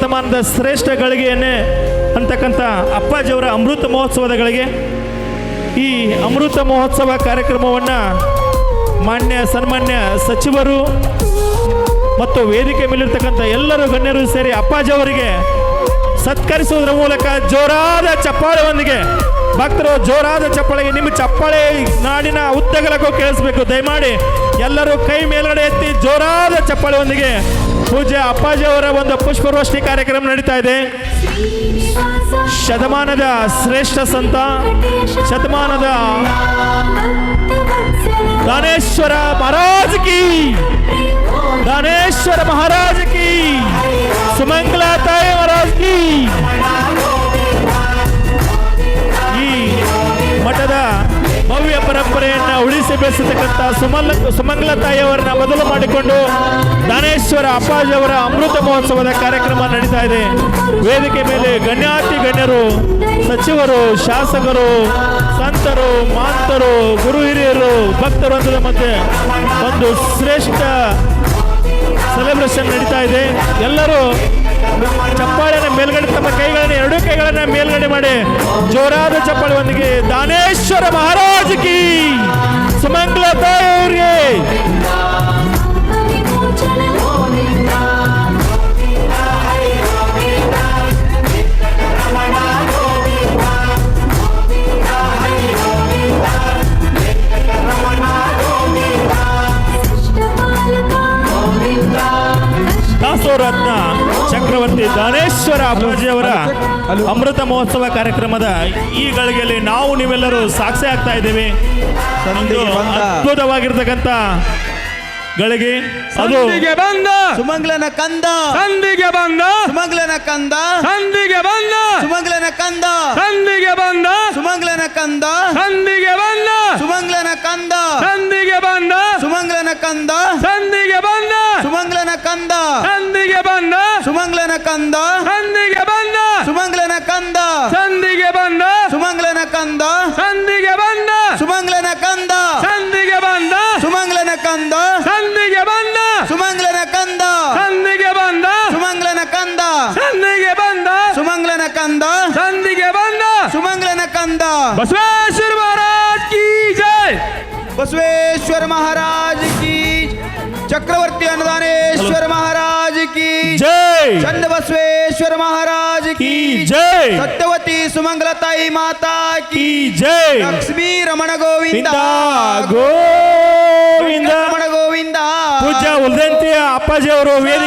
ಶತಮಾನದ ಶ್ರೇಷ್ಠ ಗಳಿಗೆಯನ್ನೇ ಅಂತಕ್ಕಂಥ ಅಪ್ಪಾಜಿಯವರ ಅಮೃತ ಮಹೋತ್ಸವದ ಗಳಿಗೆ ಈ ಅಮೃತ ಮಹೋತ್ಸವ ಕಾರ್ಯಕ್ರಮವನ್ನು ಮಾನ್ಯ ಸನ್ಮಾನ್ಯ ಸಚಿವರು ಮತ್ತು ವೇದಿಕೆ ಮೇಲಿರ್ತಕ್ಕಂಥ ಎಲ್ಲರೂ ಗಣ್ಯರು ಸೇರಿ ಅಪ್ಪಾಜಿಯವರಿಗೆ ಸತ್ಕರಿಸುವುದರ ಮೂಲಕ ಜೋರಾದ ಚಪ್ಪಾಳೆಯೊಂದಿಗೆ ಭಕ್ತರು ಜೋರಾದ ಚಪ್ಪಾಳೆಗೆ ನಿಮ್ಮ ಚಪ್ಪಾಳೆ ನಾಡಿನ ಉದ್ದಗಲಕ್ಕೂ ಕೇಳಿಸಬೇಕು. ದಯಮಾಡಿ ಎಲ್ಲರೂ ಕೈ ಮೇಲ್ಗಡೆ ಎತ್ತಿ ಜೋರಾದ ಚಪ್ಪಾಳೆಯೊಂದಿಗೆ ಪೂಜ್ಯ ಅಪ್ಪಾಜಿಯವರ ಒಂದು ಪುಷ್ಪವೃಷ್ಟಿ ಕಾರ್ಯಕ್ರಮ ನಡೀತಾ ಇದೆ. ಶತಮಾನದ ಶ್ರೇಷ್ಠ ಸಂತ, ಶತಮಾನದ ದಾನೇಶ್ವರ ಮಹಾರಾಜ್ ಕಿ, ದಾನೇಶ್ವರ ಮಹಾರಾಜ್ ಕಿ, ಸುಮಂಗಲ ತಾಯಿ ಮಹಾರಾಜ್ ಕಿ. ಈ ಮಠದ ಭವ್ಯ ಪರಂಪರೆಯನ್ನು ಉಳಿಸಿ ಬೆಳೆಸತಕ್ಕಂಥ ಸುಮಂಗಲ ತಾಯಿಯವರನ್ನ ಮೊದಲು ಮಾಡಿಕೊಂಡು ದಾನೇಶ್ವರ ಅಪ್ಪಾಜಿಯವರ ಅಮೃತ ಮಹೋತ್ಸವದ ಕಾರ್ಯಕ್ರಮ ನಡೀತಾ ಇದೆ. ವೇದಿಕೆ ಮೇಲೆ ಗಣ್ಯಾತಿ ಗಣ್ಯರು, ಸಚಿವರು, ಶಾಸಕರು, ಸಂತರು, ಮಾಂತರು, ಗುರು ಹಿರಿಯರು, ಭಕ್ತರು ಅಂತದ ಮಧ್ಯೆ ಒಂದು ಶ್ರೇಷ್ಠ ಸೆಲೆಬ್ರೇಷನ್ ನಡೀತಾ ಇದೆ. ಎಲ್ಲರೂ ಚಪ್ಪಾಳೆನ ಮೇಲ್ಗಡೆ ತಮ್ಮ ಕೈಗಳನ್ನು ಎರಡೂ ಕೈಗಳನ್ನ ಮೇಲ್ಗಡೆ ಮಾಡಿ ಜೋರಾದ ಚಪ್ಪಾಳೆಯೊಂದಿಗೆ ದಾನೇಶ್ವರ ಮಹಾರಾಜ್ ಕಿ, ಸುಮಂಗಲ ತಾಯಿಯವರಿಗೆ ದಾಸೋರತ್ನ ಚಕ್ರವರ್ತಿ ದಾನೇಶ್ವರ ಅಪ್ಪಾಜಿಯವರ ಅಮೃತ ಮಹೋತ್ಸವ ಕಾರ್ಯಕ್ರಮದ ಈ ಗಳಿಗೆಯಲ್ಲಿ ನಾವು ನೀವೆಲ್ಲರೂ ಸಾಕ್ಷಿ ಆಗ್ತಾ ಇದ್ದೇವೆ. ಒಂದು ಅದ್ಭುತವಾಗಿರ್ತಕ್ಕಂಥ ಗಳಿಗೆ ಅದು ಬಂದ ಸುಮಂಗಲನ ಕಂದ, ಸಂದಿಗೆ ಬಂದ ಸುಮಂಗಲನ ಕಂದ, ಸಂದಿಗೆ ಬಂದ ಸುಮಂಗಲನ ಕಂದ, ಸಂದಿಗೆ ಬಂದ ಸುಮಂಗಲನ ಕಂದ, ಸಂದಿಗೆ ಬಂದ ಸುಮಂಗಲನ ಕಂದ, ಸಂದಿಗೆ ಬಂದ ಸುಮಂಗಲನ ಕಂದ, ಸಂದಿಗೆ ಬಂದ ಸುಮಂಗಲನ ಕಂದ, ಸಂದಿಗೆ ಬಂದ ಸುಮಂಗಲನ ಕಂದ, ಸಂದಿಗೆ ಬಂದ ಸುಮಂಗಲನ ಕಂದ, ಸಂದಿಗೆ ಬಂದ ಸುಮಂಗಲನ ಕಂದ, ಸಂದಿಗೆ ಬಂದ ಸುಮಂಗಲನ ಕಂದ, ಸಂದಿಗೆ ಬಂದ ಸುಮಂಗಲನ ಕಂದ, ಸಂದಿಗೆ ಬಂದ ಸುಮಂಗಲನ ಕಂದ, ಸಂದಿಗೆ ಬಂದ ಸುಮಂಗಲನ ಕಂದ, ಸಂದಿಗೆ ಬಂದ ಸುಮಂಗಲನ ಕಂದ, ಸಂದಿಗೆ ಬಂದ ಸುಮಂಗಲನ ಕಂದ. ಬಸವೇಶ್ವರ ಮಹಾರಾಜ್ ಕಿ ಜೈ. बसवेश्वर महाराज की, चक्रवर्ती अनुदानेश्वर महाराज की जय, चंद बसवेश्वर महाराज की जय, सत्यवती सुमंगलताई माता की जय, लक्ष्मी रमण गोविंद ಗೋವಿಂದ. रमण गोविंद. ಪೂಜ್ಯ ಉಲ್ದಂತಿಯ ಅಪ್ಪಾಜಿಯವರು ವೇದಿಕೆ